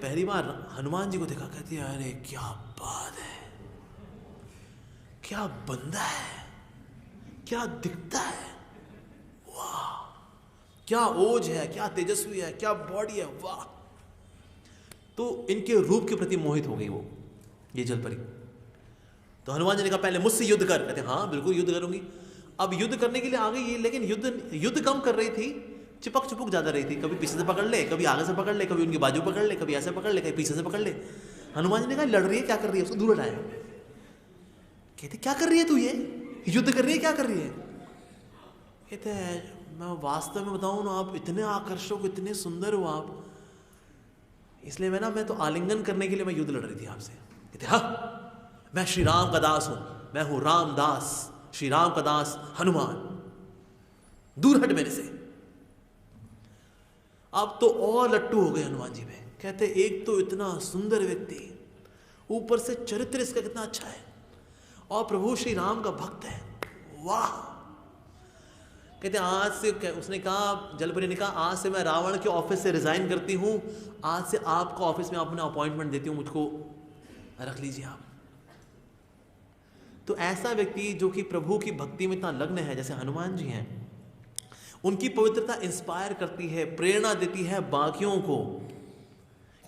पहली बार हनुमान जी को देखा, कहती है अरे क्या बात है, क्या बंदा है, क्या दिखता है, वाह क्या ओज है, क्या तेजस्वी है, क्या बॉडी है, वाह। तो इनके रूप के प्रति मोहित हो गई वो, ये जलपरी। तो हनुमान जी ने कहा पहले मुझसे युद्ध कर। कहते हाँ बिल्कुल युद्ध करूंगी। अब युद्ध करने के लिए आ गई ये, लेकिन युद्ध कम कर रही थी, चिपक चुपक ज्यादा रही थी। कभी पीछे से पकड़ ले, कभी आगे से पकड़ ले, कभी उनकी बाजू पकड़ ले, कभी ऐसे पकड़ ले, कभी पीछे से पकड़ ले। हनुमान जी ने कहा लड़ रही है, क्या कर रही है, उसको दूर हटाया। कहते क्या कर रही है तू, ये युद्ध कर रही है, क्या कर रही है। कहते हैं मैं वास्तव में बताऊं ना, आप इतने आकर्षक, इतने सुंदर हो आप, इसलिए मैं तो आलिंगन करने के लिए मैं युद्ध लड़ रही थी आपसे। कहते हाँ मैं श्री राम का दास हूं, मैं हूं रामदास, श्री राम का दास हनुमान, दूर हट मेरे से। अब तो और लट्टू हो गए हनुमान जी में। कहते एक तो इतना सुंदर व्यक्ति, ऊपर से चरित्र इसका कितना अच्छा है, और प्रभु श्री राम का भक्त है, वाह। कहते आज से, उसने कहा, जलपरी ने कहा आज से मैं रावण के ऑफिस से रिजाइन करती हूं, आज से आपका ऑफिस में अपना अपॉइंटमेंट देती हूं, मुझको रख लीजिए आप। तो ऐसा व्यक्ति जो कि प्रभु की भक्ति में इतना लग्न है, जैसे हनुमान जी हैं, उनकी पवित्रता इंस्पायर करती है, प्रेरणा देती है बाकियों को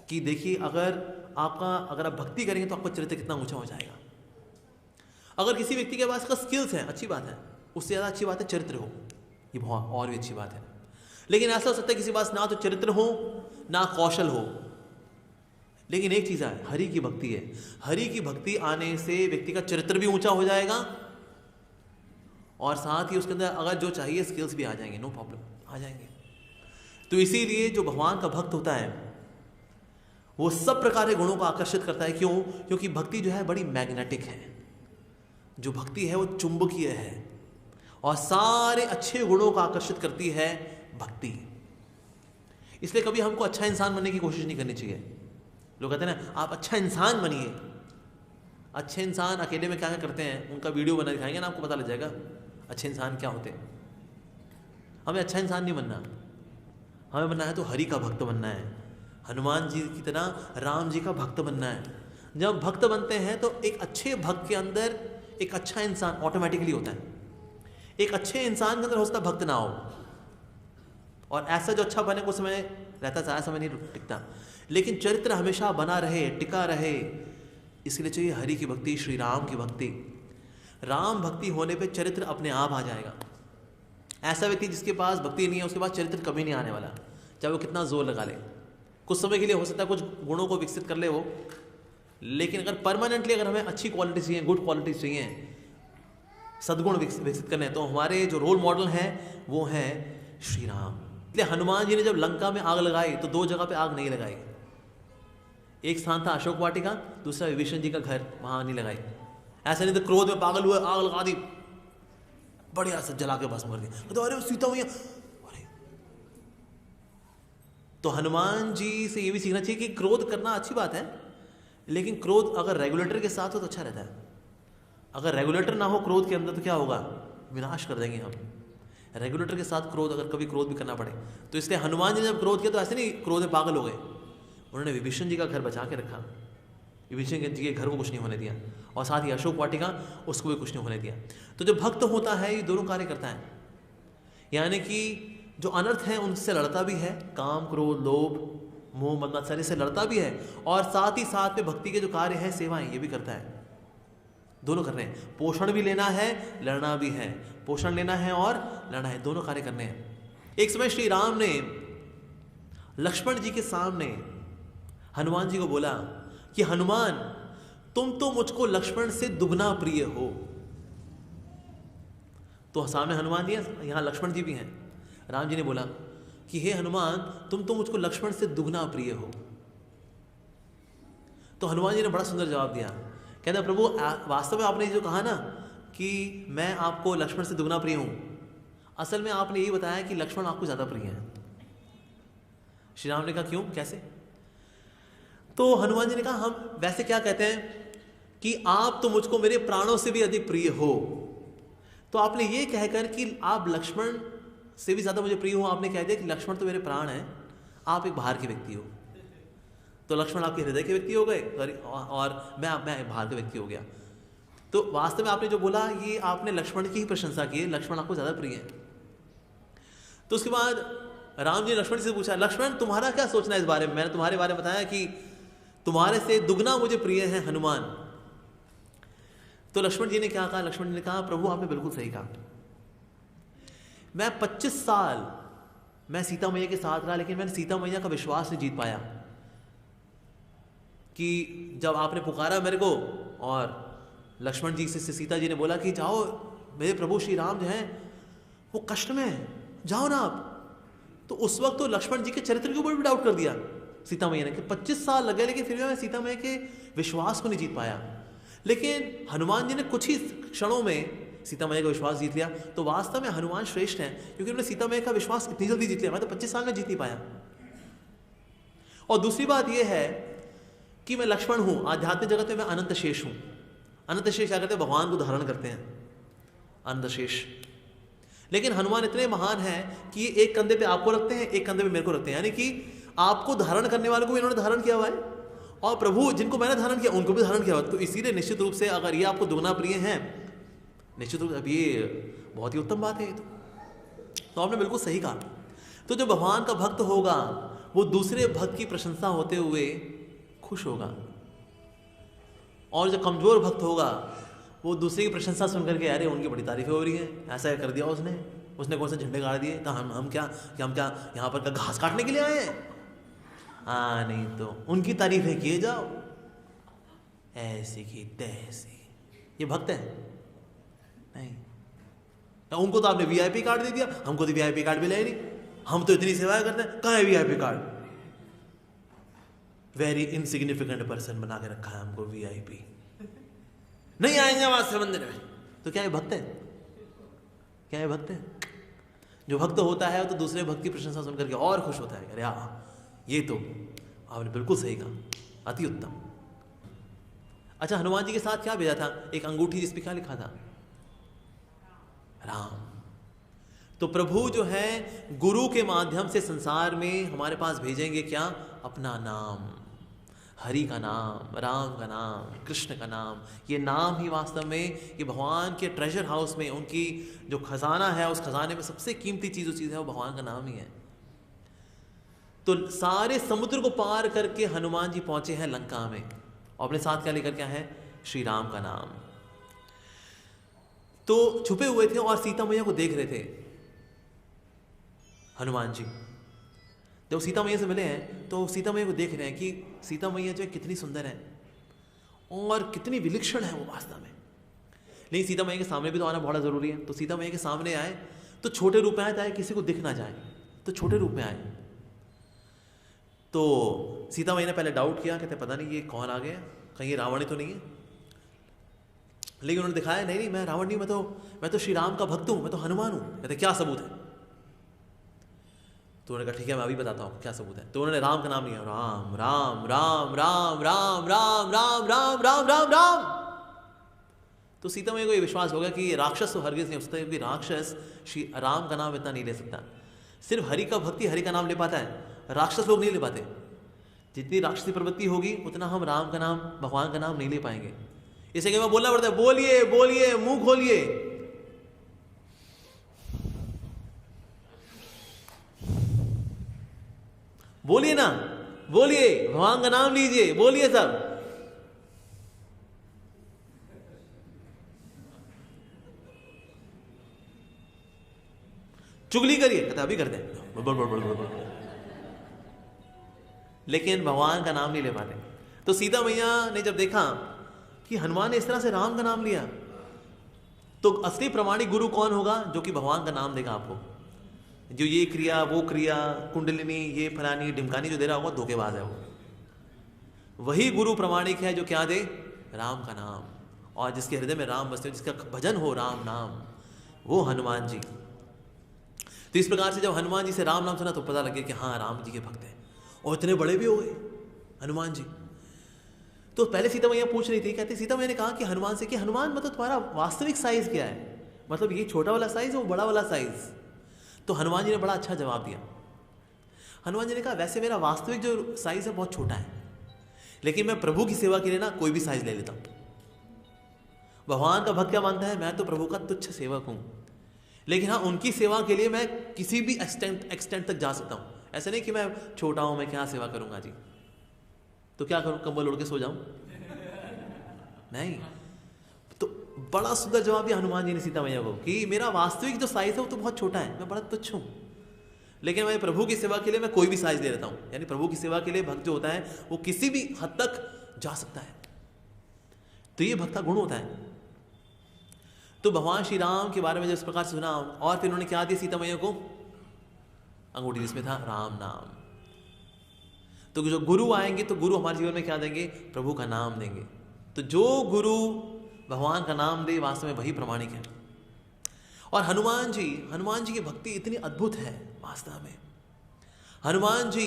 कि देखिए अगर आप भक्ति करेंगे तो आपका चरित्र कितना ऊंचा हो जाएगा। अगर किसी व्यक्ति के पास का स्किल्स है, अच्छी बात है, उससे ज़्यादा अच्छी बात है चरित्र हो, ये बहुत और भी अच्छी बात है। लेकिन ऐसा हो सकता है किसी के पास ना तो चरित्र हो ना कौशल हो, लेकिन एक चीज़ है, हरि की भक्ति है। हरि की भक्ति आने से व्यक्ति का चरित्र भी ऊंचा हो जाएगा, और साथ ही उसके अंदर अगर जो चाहिए स्किल्स भी आ जाएंगे, नो प्रॉब्लम, आ जाएंगे। तो इसीलिए जो भगवान का भक्त होता है वो सब प्रकार के गुणों को आकर्षित करता है। क्यों? क्योंकि भक्ति जो है बड़ी मैग्नेटिक है, जो भक्ति है वो चुंबकीय है, और सारे अच्छे गुणों को आकर्षित करती है भक्ति। इसलिए कभी हमको अच्छा इंसान बनने की कोशिश नहीं करनी चाहिए। लोग कहते हैं ना आप अच्छा इंसान बनिए। अच्छे इंसान अकेले में क्या क्या करते हैं, उनका वीडियो बना दिखाएंगे ना, आपको पता लग जाएगा अच्छे इंसान क्या होते हैं। हमें अच्छा इंसान नहीं बनना, हमें बनना है तो हरि का भक्त बनना है, हनुमान जी की तरह राम जी का भक्त बनना है। जब भक्त बनते हैं तो एक अच्छे भक्त के अंदर एक अच्छा इंसान ऑटोमेटिकली होता है। एक अच्छे इंसान के अंदर हो सकता भक्त ना हो, और ऐसा जो अच्छा बने उस समय रहता, सारा समय नहीं टिकता, लेकिन चरित्र हमेशा बना रहे, टिका रहे, इसलिए चाहिए हरि की भक्ति, श्री राम की भक्ति। राम भक्ति होने पे चरित्र अपने आप आ जाएगा। ऐसा व्यक्ति जिसके पास भक्ति नहीं है, उसके पास चरित्र कभी नहीं आने वाला, चाहे वो कितना जोर लगा ले। कुछ समय के लिए हो सकता है कुछ गुणों को विकसित कर ले वो, लेकिन अगर परमानेंटली अगर हमें अच्छी क्वालिटी चाहिए, गुड क्वालिटी चाहिए, सद्गुण विकसित करने हैं, तो हमारे जो रोल मॉडल हैं वो हैं श्री राम। इसलिए हनुमान जी ने जब लंका में आग लगाई तो 2 जगह पे आग नहीं लगाई। एक स्थान था अशोक वाटिका, दूसरा विभीषण जी का घर, वहां नहीं लगाई। ऐसा नहीं तो क्रोध में पागल हुए आग लगा दी, बढ़िया से जला के बस मर गए, तो अरे सीता मैया। तो हनुमान जी से ये भी सीखना चाहिए कि क्रोध करना अच्छी बात है, लेकिन क्रोध अगर रेगुलेटर के साथ हो तो अच्छा रहता है। अगर रेगुलेटर ना हो क्रोध के अंदर तो क्या होगा, विनाश कर देंगे हम। रेगुलेटर के साथ क्रोध, अगर कभी क्रोध भी करना पड़े तो। इसलिए हनुमान जी ने जब क्रोध किया तो ऐसे नहीं क्रोध में पागल हो गए, उन्होंने विभीषण जी का घर बचा के रखा, विभीषण जी के घर को कुछ नहीं होने दिया, और साथ ही अशोक वाटिका उसको भी कुछ नहीं होने दिया। तो जो भक्त होता है ये दोनों कार्य करता है, यानी कि जो अनर्थ है उनसे लड़ता भी है, काम क्रोध लोभ मोह मद मत्सर्य से लड़ता भी है, और साथ ही साथ में भक्ति के जो कार्य हैं सेवाएं ये भी करता है। दोनों कर रहे हैं, पोषण भी लेना है, लड़ना भी है, पोषण लेना है और लड़ना है, दोनों कार्य करने हैं। एक समय श्री राम ने लक्ष्मण जी के सामने हनुमान जी को बोला कि हनुमान तुम तो मुझको लक्ष्मण से दुगना प्रिय हो। तो सामने हनुमान जी हैं, यहाँ लक्ष्मण जी भी हैं। राम जी ने बोला कि हे हनुमान तुम तो मुझको लक्ष्मण से दुगना प्रिय हो। तो हनुमान जी ने बड़ा सुंदर जवाब दिया, कहता प्रभु वास्तव में आपने जो कहा ना कि मैं आपको लक्ष्मण से दुगना प्रिय हूं, असल में आपने यही बताया कि लक्ष्मण आपको ज्यादा प्रिय है। श्री राम ने कहा क्यों, कैसे? तो हनुमान जी ने कहा हम वैसे क्या कहते हैं कि आप तो मुझको मेरे प्राणों से भी अधिक प्रिय हो। तो आपने ये कहकर कि आप लक्ष्मण से भी ज्यादा मुझे प्रिय हो, आपने कह दिया कि लक्ष्मण तो मेरे प्राण हैं, आप एक बाहर के व्यक्ति हो। तो लक्ष्मण आपके हृदय के व्यक्ति हो गए और मैं बाहर का व्यक्ति हो गया। तो वास्तव में आपने जो बोला ये आपने लक्ष्मण की ही प्रशंसा की है, लक्ष्मण आपको ज़्यादा प्रिय है। तो उसके बाद राम जी ने लक्ष्मण से पूछा, लक्ष्मण तुम्हारा क्या सोचना है इस बारे में? मैंने तुम्हारे बारे में बताया कि तुम्हारे से दुगना मुझे प्रिय है हनुमान। तो लक्ष्मण जी ने क्या कहा? लक्ष्मण जी ने कहा, प्रभु आपने बिल्कुल सही कहा। मैं 25 साल मैं सीता मैया के साथ रहा, लेकिन मैंने सीता मैया का विश्वास नहीं जीत पाया कि जब आपने पुकारा मेरे को और लक्ष्मण जी से सीता जी ने बोला कि जाओ, मेरे प्रभु श्री राम जो हैं वो कष्ट में है, जाओ ना आप। तो उस वक्त तो लक्ष्मण जी के चरित्र के ऊपर भी डाउट कर दिया सीता मैया ने कि 25 साल लगे, लेकिन फिर भी मैं सीता मैया के विश्वास को नहीं जीत पाया। लेकिन हनुमान जी ने कुछ ही क्षणों में सीता मैया का विश्वास जीत लिया। तो वास्तव में हनुमान श्रेष्ठ हैं, क्योंकि उन्होंने सीता मैया का विश्वास इतनी जल्दी जीत लिया। मैं तो 25 साल में जीत नहीं पाया। और दूसरी बात यह है कि मैं लक्ष्मण हूं, आध्यात्मिक जगत में मैं अनंत शेष हूं। अनंत शेष क्या करते हैं? भगवान को धारण करते हैं, अनंत शेष। लेकिन हनुमान इतने महान हैं कि ये एक कंधे पे आपको रखते हैं, एक कंधे पे मेरे को रखते हैं। यानी कि आपको धारण करने वालों को भी इन्होंने धारण किया हुआ है, और प्रभु जिनको मैंने धारण किया उनको भी धारण किया हुआ है। तो इसीलिए निश्चित रूप से अगर ये आपको दुगना प्रिय हैं, निश्चित रूप से अब ये बहुत ही उत्तम बात है। तो आपने बिल्कुल सही कहा। तो जो भगवान का भक्त होगा वो दूसरे भक्त की प्रशंसा होते हुए खुश होगा, और जो कमजोर भक्त होगा वो दूसरे की प्रशंसा सुनकर के अरे उनकी बड़ी तारीफें हो रही हैं, ऐसा कर दिया उसने कौन से झंडे गाड़ दिए, तो हम क्या यहाँ पर घास काटने के लिए आए हैं? हाँ, नहीं तो उनकी तारीफें किए जाओ, ऐसे की तैसे। ये भक्त है नहीं? तो उनको तो आपने वीआईपी कार्ड दे दिया, हमको तो वीआईपी कार्ड भी ले नहीं, हम तो इतनी सेवाएं करते हैं, कहाँ है VIP card? Very insignificant person बना के रखा है हमको वीआईपी, नहीं आएंगे वास्तव मंदिर में। तो क्या ये भक्त है? क्या ये भक्त है? जो भक्त होता है तो दूसरे भक्त की प्रशंसा सुनकर के और खुश होता है, अरे हाँ ये तो आपने बिल्कुल सही कहा, अति उत्तम। अच्छा, हनुमान जी के साथ क्या भेजा था? एक अंगूठी जिस पे क्या लिखा था? राम। तो प्रभु जो है गुरु के माध्यम से संसार में हमारे पास भेजेंगे क्या? अपना नाम, हरि का नाम, राम का नाम, कृष्ण का नाम। ये नाम ही वास्तव में ये भगवान के ट्रेजर हाउस में उनकी जो खजाना है, उस खजाने में सबसे कीमती चीज़ जो चीज़ है वो भगवान का नाम ही है। तो सारे समुद्र को पार करके हनुमान जी पहुंचे हैं लंका में, और अपने साथ क्या लेकर क्या है? श्री राम का नाम। तो छुपे हुए थे और सीता मैया को देख रहे थे हनुमान जी। जब सीता मैया से मिले हैं तो सीता मैया को देख रहे हैं कि सीता मैया जो है कितनी सुंदर है और कितनी विलक्षण है वो वास्तव में। लेकिन सीता मैया के सामने भी तो आना बहुत ज़रूरी है। तो सीता मैया के सामने आए तो छोटे रूप में आए ताकि किसी को दिख ना जाए, तो छोटे रूप में आए। तो सीता मैया ने पहले डाउट किया, कहते पता नहीं ये कौन आ गया, कहीं ये रावण ही तो नहीं है। लेकिन उन्होंने दिखाया नहीं मैं रावण नहीं, मैं तो श्री राम का भक्त हूँ, मैं तो हनुमान हूँ। कहते क्या सबूत है? तो उन्होंने कहा ठीक है मैं अभी बताता हूँ क्या सबूत है। तो उन्होंने राम का नाम लिया, राम राम राम राम राम राम राम राम राम राम राम। तो सीता मैया को ये विश्वास हो गया कि राक्षस तो हरगिज नहीं हो सकता, क्योंकि राक्षस श्री राम का नाम इतना नहीं ले सकता। सिर्फ हरि का भक्ति हरि का नाम ले पाता है, राक्षस लोग नहीं ले पाते। जितनी राक्षसी प्रवृत्ति होगी उतना हम राम का नाम, भगवान का नाम नहीं ले पाएंगे। इसे क्या बोलना पड़ता है, बोलिए बोलिए मुंह खोलिए। बोलिए ना, बोलिए भगवान का नाम लीजिए, बोलिए सब। चुगली करिए, कहता अभी करते हैं, लेकिन भगवान का नाम नहीं ले पाते। तो सीता मैया ने जब देखा कि हनुमान ने इस तरह से राम का नाम लिया, तो असली प्रमाणिक गुरु कौन होगा? जो कि भगवान का नाम देगा आपको। जो ये क्रिया वो क्रिया कुंडलिनी ये फलानी ढिमकानी जो दे रहा होगा, धोखेबाज है वो। वही गुरु प्रमाणिक है जो क्या दे? राम का नाम, और जिसके हृदय में राम बसते हो, जिसका भजन हो राम नाम, वो हनुमान जी। तो इस प्रकार से जब हनुमान जी से राम नाम सुना तो पता लगे कि हाँ राम जी के भक्त हैं, और इतने बड़े भी हो गए हनुमान जी। तो पहले सीता मैया पूछ रही थी, कहते सीता मैया ने कहा कि हनुमान से कि हनुमान मतलब तुम्हारा वास्तविक साइज क्या है? मतलब ये छोटा वाला साइज है वो बड़ा वाला साइज? तो हनुमान जी ने बड़ा अच्छा जवाब दिया। हनुमान जी ने कहा वैसे मेरा वास्तविक जो साइज है बहुत छोटा है, लेकिन मैं प्रभु की सेवा के लिए ना कोई भी साइज ले लेता हूं। भगवान का भक्त क्या मानता है, मैं तो प्रभु का तुच्छ सेवक हूं, लेकिन हाँ उनकी सेवा के लिए मैं किसी भी एक्सटेंट तक जा सकता हूं। ऐसा नहीं कि मैं छोटा हूं, मैं क्या सेवा करूंगा जी, तो क्या करूं, कंबल ओढ़ के सो जाऊं? नहीं। तो बड़ा सुंदर जवाब दिया हनुमान जी ने सीता मैया को कि मेरा वास्तविक जो साइज है वो तो बहुत छोटा है, मैं बड़ा तुच्छ हूं, लेकिन मैं प्रभु की सेवा के लिए मैं कोई भी साइज ले लेता हूं। यानी प्रभु की सेवा के लिए भक्त जो होता है वो किसी भी हद तक जा सकता है। तो ये भक्त का गुण होता है। तो भगवान श्री राम के बारे में जब इस प्रकार सुना, और फिर उन्होंने क्या दिया सीता मैया को, अंगूठी जिसमें था राम नाम। तो जो गुरु आएंगे तो गुरु हमारे जीवन में क्या देंगे, प्रभु का नाम देंगे। तो जो गुरु भगवान का नाम दे वास्तव में वही प्रमाणिक है। और हनुमान जी की भक्ति इतनी अद्भुत है वास्तव में। हनुमान जी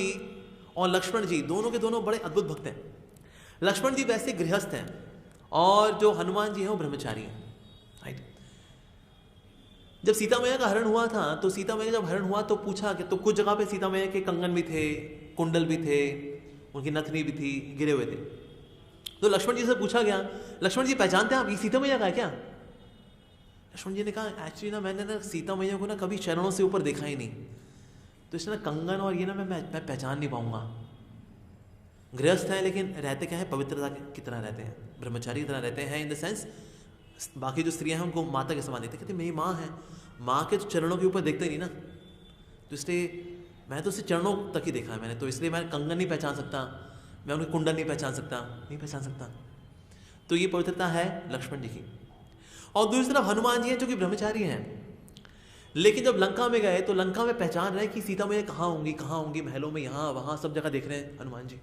और लक्ष्मण जी दोनों के दोनों बड़े अद्भुत भक्त हैं। लक्ष्मण जी वैसे गृहस्थ हैं और जो हनुमान जी हैं वो ब्रह्मचारी हैं, राइट। जब सीता मैया का हरण हुआ था, तो सीता मैया जब हरण हुआ तो पूछा कि तो कुछ जगह पे सीता मैया के कंगन भी थे, कुंडल भी थे, उनकी नथनी भी थी, गिरे हुए थे। तो लक्ष्मण जी से पूछा गया, लक्ष्मण जी पहचानते हैं आप, ये सीता मैया का है क्या? लक्ष्मण जी ने कहा एक्चुअली ना मैंने ना सीता मैया को ना कभी चरणों से ऊपर देखा ही नहीं, तो इसने ना कंगन और ये ना मैं पहचान नहीं पाऊंगा। गृहस्थ है लेकिन रहते क्या है, पवित्रता की तरह रहते हैं, ब्रह्मचारी की तरह रहते हैं। इन द सेंस बाकी जो स्त्रियां हैं उनको माता के समान देखते, कहते मेरी माँ है, माँ के चरणों के ऊपर देखते नहीं ना, तो इसलिए मैं तो उससे चरणों तक ही देखा है मैंने, तो इसलिए मैं कंगन नहीं पहचान सकता, मैं उनकी कुंडल नहीं पहचान सकता। तो ये पवित्रता है लक्ष्मण जी की। और दूसरी तरफ हनुमान जी हैं जो कि ब्रह्मचारी हैं, लेकिन जब लंका में गए तो लंका में पहचान रहे कि सीता मैया कहाँ होंगी, महलों में, यहाँ वहाँ सब जगह देख रहे हैं हनुमान जी।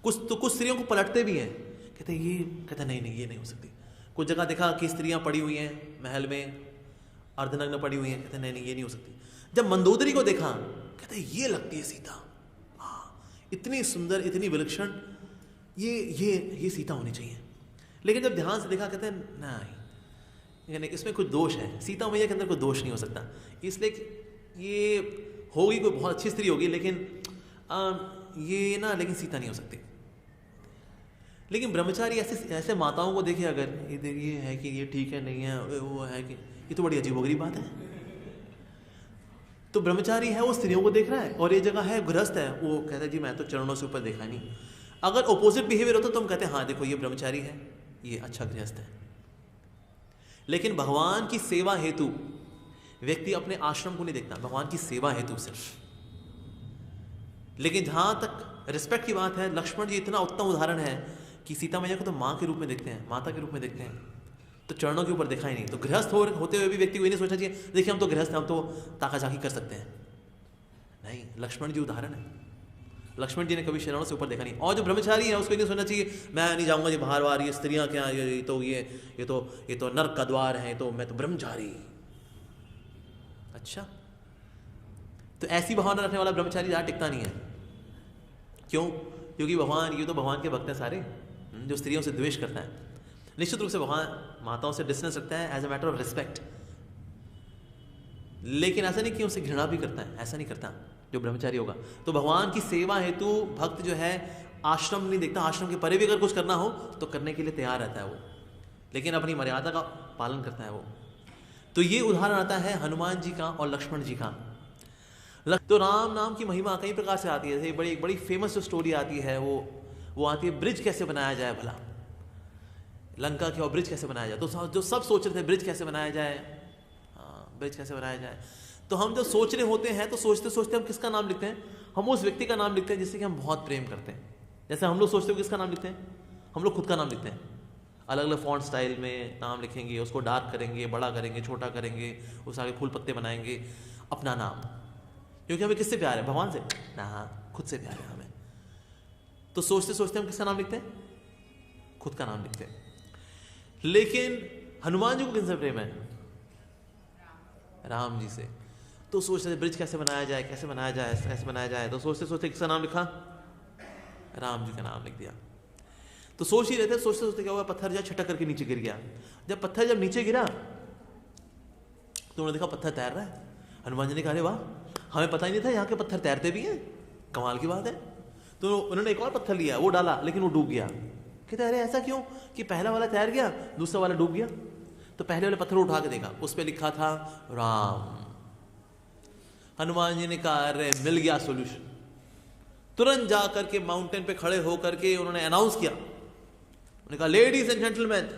कुछ स्त्रियों को पलटते भी हैं, कहते नहीं ये नहीं हो सकती। कुछ जगह देखा कि स्त्रियां पड़ी हुई हैं महल में, अर्धनग्न पड़ी हुई हैं, कहते नहीं ये नहीं हो सकती। जब मंदोदरी को देखा, कहते ये लगती है सीता, इतनी सुंदर, इतनी विलक्षण, ये सीता होनी चाहिए। लेकिन जब ध्यान से देखा, कहते हैं नहीं, इसमें कुछ दोष है, सीता मैया के अंदर कोई दोष नहीं हो सकता, इसलिए ये होगी कोई बहुत अच्छी स्त्री होगी, लेकिन लेकिन सीता नहीं हो सकती। लेकिन ब्रह्मचारी ऐसे माताओं को देखे, अगर ये है कि ये ठीक है, नहीं है, वो है कि ये तो बड़ी अजीबोगरीब बात है। तो ब्रह्मचारी है वो स्त्रियों को देख रहा है, और ये जगह है गृहस्थ है, वो कहता है जी मैं तो चरणों से ऊपर देखा नहीं। अगर ऑपोजिट बिहेवियर होता तो हम कहते हैं हाँ देखो ये ब्रह्मचारी है, ये अच्छा गृहस्थ है। लेकिन भगवान की सेवा हेतु व्यक्ति अपने आश्रम को नहीं देखता, भगवान की सेवा हेतु सिर्फ। लेकिन जहां तक रिस्पेक्ट की बात है, लक्ष्मण जी इतना उत्तम उदाहरण है कि सीता मैया को तो माँ के रूप में देखते हैं, माता के रूप में देखते हैं, तो चरणों के ऊपर देखा ही नहीं। तो गृहस्थ होते हुए भी व्यक्ति को ये नहीं सोचना चाहिए देखिए हम तो गृहस्थ हैं, हम तो ताकाझाकी कर सकते हैं। नहीं, लक्ष्मण जी उदाहरण है। लक्ष्मण जी ने कभी चरणों से ऊपर देखा नहीं। और जो ब्रह्मचारी है उसको नहीं सोचना चाहिए मैं नहीं जाऊंगा जी बाहर, ये स्त्रियां क्या, ये तो नर्क का द्वार है, तो मैं तो ब्रह्मचारी। अच्छा, तो ऐसी भावना रखने वाला ब्रह्मचारी ज़्यादा टिकता नहीं है। क्यों? क्योंकि ये तो भगवान के भक्त हैं सारे। जो स्त्रियों से द्वेष करता है, निश्चित रूप से भगवान माताओं से डिस्टेंस रखता है as a matter of respect, लेकिन ऐसा नहीं कि उनसे घृणा भी करता है, ऐसा नहीं करता जो ब्रह्मचारी होगा। तो भगवान की सेवा हेतु भक्त जो है आश्रम नहीं देखता, आश्रम के परे भी अगर कुछ करना हो तो करने के लिए तैयार रहता है वो, लेकिन अपनी मर्यादा का पालन करता है वो। तो ये उदाहरण आता है हनुमान जी का और लक्ष्मण जी का। तो राम नाम की महिमा कई प्रकार से आती है। बड़ी बड़ी फेमस जो स्टोरी आती है वो आती है ब्रिज कैसे बनाया जाए, भला लंका की, और ब्रिज कैसे बनाया जाए। तो जो सब सोच रहे थे ब्रिज कैसे बनाया जाए, ब्रिज कैसे बनाया जाए, तो हम जब सोच रहे होते हैं तो सोचते सोचते हम किसका नाम लिखते हैं, हम उस व्यक्ति का नाम लिखते हैं जिससे कि हम बहुत प्रेम करते हैं। जैसे हम लोग सोचते हो किसका नाम लिखते हैं, हम लोग खुद का नाम लिखते हैं, अलग अलग फॉन्ट स्टाइल में नाम लिखेंगे, उसको डार्क करेंगे, बड़ा करेंगे, छोटा करेंगे, उस आगे फूल पत्ते बनाएंगे, अपना नाम। क्योंकि हमें किससे प्यार है, भगवान से ना, खुद से प्यार है हमें। तो सोचते सोचते हम किसका नाम लिखते हैं, खुद का नाम लिखते हैं। लेकिन हनुमान जी को किनसे प्रेम है, राम जी से। तो सोचते थे ब्रिज कैसे बनाया जाए, कैसे बनाया जाए, कैसे बनाया जाए, तो सोचते सोचते किसका नाम लिखा, राम जी का नाम लिख दिया। तो सोच ही रहे थे, सोचते सोचते क्या हुआ, पत्थर जो छटक करके नीचे गिर गया। जब पत्थर नीचे गिरा तो उन्होंने देखा पत्थर तैर रहा है। हनुमान जी ने कहा अरे वाह, हमें पता ही नहीं था यहाँ के पत्थर तैरते भी हैं, कमाल की बात है। तो उन्होंने एक और पत्थर लिया, वो डाला, लेकिन वो डूब गया। कहते अरे ऐसा क्यों कि पहला वाला तैर गया, दूसरा वाला डूब गया। तो पहले वाले पत्थर उठा के देखा, उस पर लिखा था राम। हनुमान जी ने कहा अरे मिल गया सोल्यूशन। तुरंत जा करके माउंटेन पे खड़े होकर के उन्होंने अनाउंस किया, उन्होंने कहा लेडीज एंड जेंटलमैन,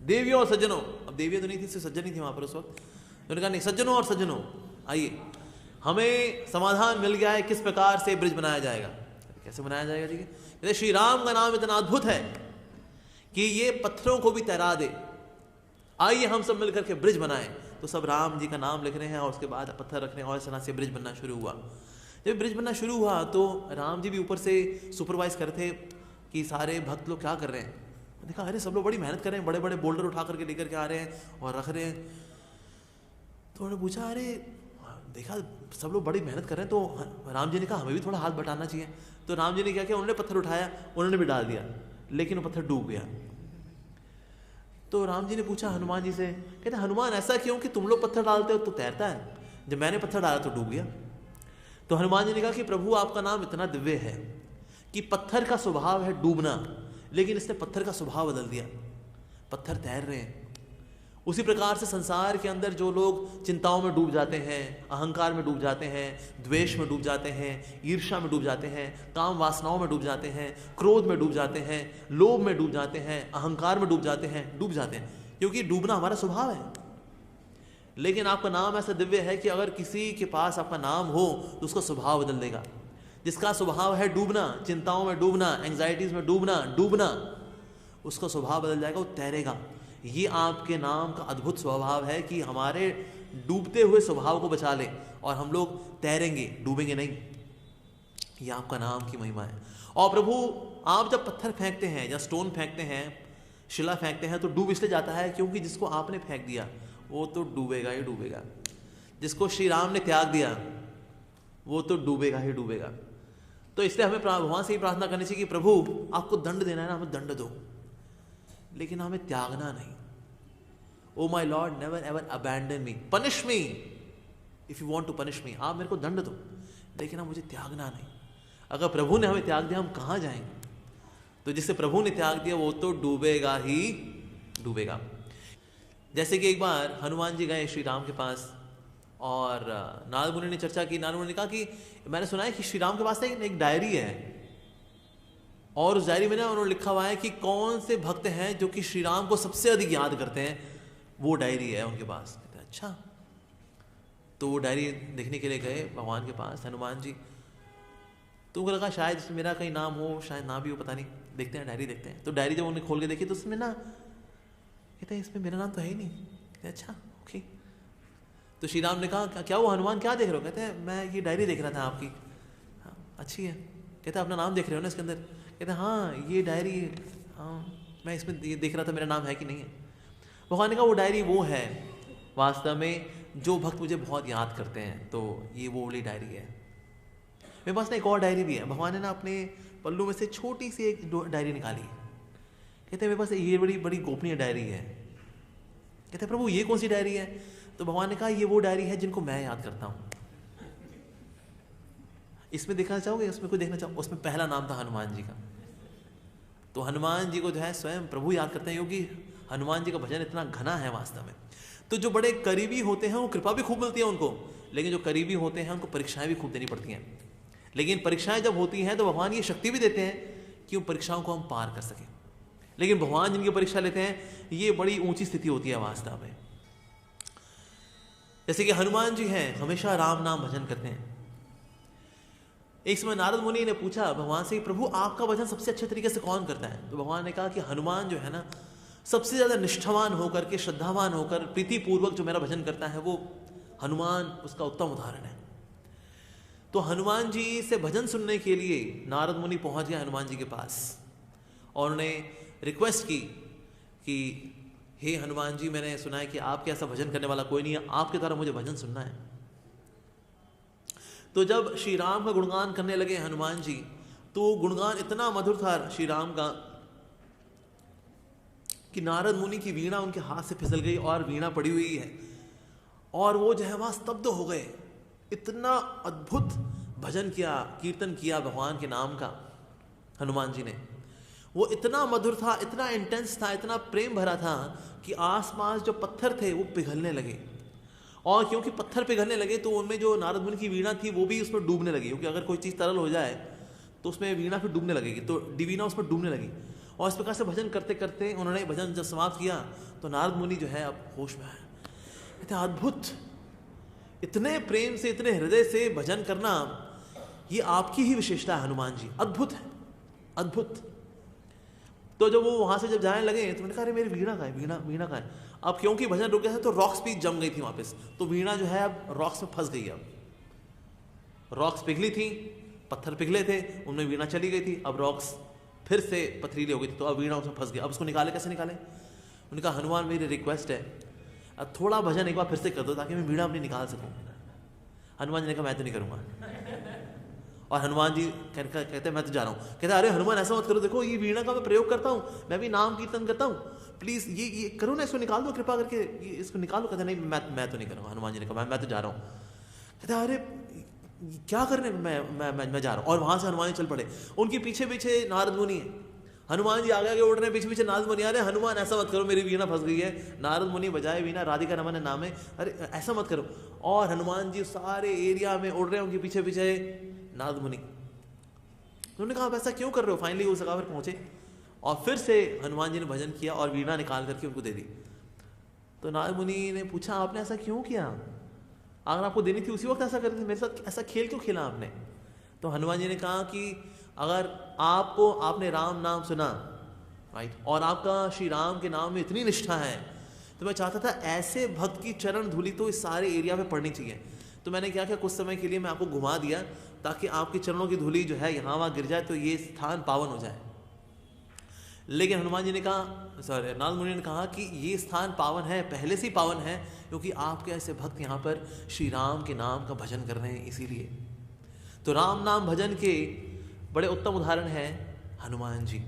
देवियों और सज्जनों, अब देवियां तो नहीं थी, सज्जन ही थे वहां पर उस वक्त। उन्होंने कहा नहीं, सज्जनों और सज्जनों आइए, हमें समाधान मिल गया है किस प्रकार से ब्रिज बनाया जाएगा। कैसे बनाया जाएगा जी? कहते श्री राम का नाम इतना अद्भुत है कि ये पत्थरों को भी तैरा दे, आइए हम सब मिलकर के ब्रिज बनाएं। तो सब राम जी का नाम लिख रहे हैं और उसके बाद पत्थर रख रहे हैं और इस तरह से ब्रिज बनना शुरू हुआ। जब ब्रिज बनना शुरू हुआ तो राम जी भी ऊपर से सुपरवाइज कर थे कि सारे भक्त लोग क्या कर रहे हैं। देखा अरे सब लोग बड़ी मेहनत कर रहे हैं, बड़े बड़े बोल्डर उठा करके लेकर के आ रहे हैं और रख रहे हैं। तो उन्होंने पूछा अरे देखा सब लोग बड़ी मेहनत कर रहे हैं, तो राम जी ने कहा हमें भी थोड़ा हाथ बटाना चाहिए। तो राम जी ने क्या किया, उन्होंने पत्थर उठाया, उन्होंने भी डाल दिया, लेकिन वो पत्थर डूब गया। तो राम जी ने पूछा हनुमान जी से, कहते हनुमान ऐसा क्यों कि तुम लोग पत्थर डालते हो तो तैरता है, जब मैंने पत्थर डाला तो डूब गया। तो हनुमान जी ने कहा कि प्रभु आपका नाम इतना दिव्य है कि पत्थर का स्वभाव है डूबना, लेकिन इसने पत्थर का स्वभाव बदल दिया, पत्थर तैर रहे हैं। उसी प्रकार से संसार के अंदर जो लोग चिंताओं में डूब जाते हैं, अहंकार में डूब जाते हैं, द्वेष में डूब जाते हैं, ईर्ष्या में डूब जाते हैं, काम वासनाओं में डूब जाते हैं, क्रोध में डूब जाते हैं, लोभ में डूब जाते हैं, अहंकार में डूब जाते हैं, क्योंकि डूबना हमारा स्वभाव है। लेकिन आपका नाम ऐसा दिव्य है कि अगर किसी के पास आपका नाम हो तो उसका स्वभाव बदल देगा। जिसका स्वभाव है डूबना, चिंताओं में डूबना, एंग्जाइटीज में डूबना, उसका स्वभाव बदल जाएगा, वो तैरेगा। ये आपके नाम का अद्भुत स्वभाव है कि हमारे डूबते हुए स्वभाव को बचा ले और हम लोग तैरेंगे, डूबेंगे नहीं। ये आपका नाम की महिमा है। और प्रभु आप जब पत्थर फेंकते हैं या स्टोन फेंकते हैं, शिला फेंकते हैं, तो डूब इसलिए जाता है क्योंकि जिसको आपने फेंक दिया वो तो डूबेगा ही डूबेगा। जिसको श्री राम ने त्याग दिया वो तो डूबेगा ही डूबेगा। तो इसलिए हमें भगवान से ही प्रार्थना करनी चाहिए कि प्रभु आपको दंड देना है ना, हमें दंड दो, लेकिन हमें त्यागना नहीं। Oh my lord never ever abandon me, punish me if you want to punish me. आप मेरे को दंड दो, लेकिन आप मुझे त्यागना नहीं। अगर प्रभु ने हमें त्याग दिया हम कहाँ जाएंगे? तो जिसे प्रभु ने त्याग दिया वो तो डूबेगा ही डूबेगा। जैसे कि एक बार हनुमान जी गए श्री राम के पास और नारद मुनि ने चर्चा की। नारद मुनि ने कहा कि मैंने सुना है कि श्री राम के पास एक डायरी है और उस डायरी में ना उन्होंने लिखा हुआ है कि कौन से भक्त हैं जो कि श्री राम को सबसे अधिक याद करते हैं, वो डायरी है उनके पास। कहते हैं अच्छा। तो वो डायरी देखने के लिए गए भगवान के पास हनुमान जी। तो उनको लगा शायद इसमें मेरा कहीं नाम हो, शायद ना भी हो, पता नहीं, देखते हैं डायरी देखते हैं। तो डायरी जब उन्हें खोल के देखी तो उसमें ना, कहते हैं इसमें मेरा नाम तो है ही नहीं। कहते अच्छा ओके। तो श्री राम ने कहा क्या वो हनुमान क्या देख रहे हो? कहते हैं मैं ये डायरी देख रहा था आपकी। हाँ अच्छी है। कहते हैं अपना नाम देख रहे हो ना इसके अंदर? कहते हैं हाँ ये डायरी, हाँ मैं इसमें ये देख रहा था मेरा नाम है कि नहीं है। भगवान ने कहा वो डायरी वो है वास्तव में जो भक्त मुझे बहुत याद करते हैं, तो ये वो वाली डायरी है। मेरे पास ना एक और डायरी भी है। भगवान ने ना अपने पल्लू में से छोटी सी एक डायरी निकाली। कहते हैं मेरे पास ये बड़ी बड़ी गोपनीय डायरी है। कहते हैं प्रभु ये कौन सी डायरी है? तो भगवान ने कहा ये वो डायरी है जिनको मैं याद करता हूँ। इसमें देखना चाहोगे? उसमें कोई देखना चाहो? उसमें पहला नाम था हनुमान जी का। तो हनुमान जी को जो है स्वयं प्रभु याद करते हैं, क्योंकि हनुमान जी का भजन इतना घना है वास्तव में। तो जो बड़े करीबी होते हैं वो कृपा भी खूब मिलती है उनको, लेकिन जो करीबी होते हैं उनको परीक्षाएं भी खूब देनी पड़ती हैं। लेकिन परीक्षाएं जब होती हैं तो भगवान ये शक्ति भी देते हैं कि उन परीक्षाओं को हम पार कर सकें। लेकिन भगवान जिनकी परीक्षा लेते हैं ये बड़ी ऊंची स्थिति होती है वास्तव में। जैसे कि हनुमान जी हैं, हमेशा राम नाम भजन करते हैं। एक समय नारद मुनि ने पूछा भगवान से, प्रभु आपका भजन सबसे अच्छे तरीके से कौन करता है? तो भगवान ने कहा कि हनुमान जो है ना, सबसे ज्यादा निष्ठावान होकर के, श्रद्धावान होकर, प्रीतिपूर्वक जो मेरा भजन करता है वो हनुमान उसका उत्तम उदाहरण है। तो हनुमान जी से भजन सुनने के लिए नारद मुनि पहुंच गया हनुमान जी के पास और उन्हें रिक्वेस्ट की कि हे हनुमान जी, मैंने सुना है कि आपके ऐसा भजन करने वाला कोई नहीं है, आपके द्वारा मुझे भजन सुनना है। तो जब श्री राम का गुणगान करने लगे हनुमान जी, तो गुणगान इतना मधुर था श्री राम का कि नारद मुनि की वीणा उनके हाथ से फिसल गई और वीणा पड़ी हुई है और वो जो है वहां स्तब्ध हो गए। इतना अद्भुत भजन किया, कीर्तन किया भगवान के नाम का हनुमान जी ने। वो इतना मधुर था, इतना इंटेंस था, इतना प्रेम भरा था कि आसपास जो पत्थर थे वो पिघलने लगे। और क्योंकि पत्थर पिघलने लगे तो उनमें जो नारद मुनि की वीणा थी वो भी उसमें डूबने लगी, क्योंकि अगर कोई चीज़ तरल हो जाए तो उसमें वीणा फिर डूबने लगेगी, तो वीणा उसमें डूबने लगी। और इस प्रकार से भजन करते करते उन्होंने भजन जब समाप्त किया तो नारद मुनि जो है अब होश में आए। इतना अद्भुत, इतने प्रेम से, इतने हृदय से भजन करना, ये आपकी ही विशेषता है हनुमान जी, अद्भुत है, अद्भुत। तो जब वो वहां से जब जाने लगे तो मैंने कहा अरे मेरी वीणा कहाँ है, वीणा कहाँ है। अब क्योंकि भजन रुक गया था तो रॉक्स भी जम गई थी वापस, तो वीणा जो है अब रॉक्स में फंस गई। अब रॉक्स पिघली थी, पत्थर पिघले थे, उनमें वीणा चली गई थी, अब रॉक्स फिर से पथरीली हो गई थी, तो अब वीणा उसमें फंस गया। अब उसको निकाले, कैसे निकाले? उन्होंने कहा हनुमान मेरी रिक्वेस्ट है, अब थोड़ा भजन एक बार फिर से कर दो ताकि मैं वीणा अपनी निकाल सकूं। हनुमान जी ने कहा मैं तो नहीं करूंगा। और हनुमान जी कहते मैं तो जा रहा हूँ। कहते अरे हनुमान ऐसा मत करो, देखो ये वीणा का मैं प्रयोग करता हूँ, मैं भी नाम कीर्तन करता हूँ, प्लीज ये करो ना, इसको निकाल दो कृपा करके, इसको निकालो। कहते नहीं मैं तो नहीं करूँगा। हनुमान जी ने कहा मैं तो जा रहा हूँ। कहते अरे क्या करने, मैं जा रहा हूँ। और वहां से हनुमान जी चल पड़े, उनके पीछे पीछे नारद मुनि है। हनुमान जी आगे आगे उड़ रहे हैं, पीछे पीछे नारद मुनि आ रहे हैं। हनुमान ऐसा मत करो, मेरी वीणा फंस गई है। नारद मुनि बजाए वीणा, राधिका रमन नाम है, अरे ऐसा मत करो। और हनुमान जी सारे एरिया में उड़ रहे हैं, उनके पीछे पीछे नारद मुनि। उन्होंने कहा आप ऐसा क्यों कर रहे हो? फाइनली उस जगह पर पहुंचे और फिर से हनुमान जी ने भजन किया और वीणा निकाल करके उनको दे दी। तो नारद मुनि ने पूछा आपने ऐसा क्यों किया? अगर आपको देनी थी उसी वक्त ऐसा करते, मेरे साथ ऐसा खेल क्यों खेला आपने? तो हनुमान जी ने कहा कि अगर आपने राम नाम सुना, राइट, और आपका श्री राम के नाम में इतनी निष्ठा है, तो मैं चाहता था ऐसे भक्त की चरण धूलि तो इस सारे एरिया में पड़नी चाहिए। तो मैंने क्या किया, कुछ समय के लिए मैं आपको घुमा दिया ताकि आपके चरणों की धूलि जो है यहाँ वहाँ गिर जाए तो ये स्थान पावन हो जाए। लेकिन हनुमान जी ने कहा, नारद मुनि ने कहा कि ये स्थान पावन है, पहले से ही पावन है, क्योंकि आपके ऐसे भक्त यहाँ पर श्री राम के नाम का भजन कर रहे हैं, इसीलिए। तो राम नाम भजन के बड़े उत्तम उदाहरण हैं हनुमान जी।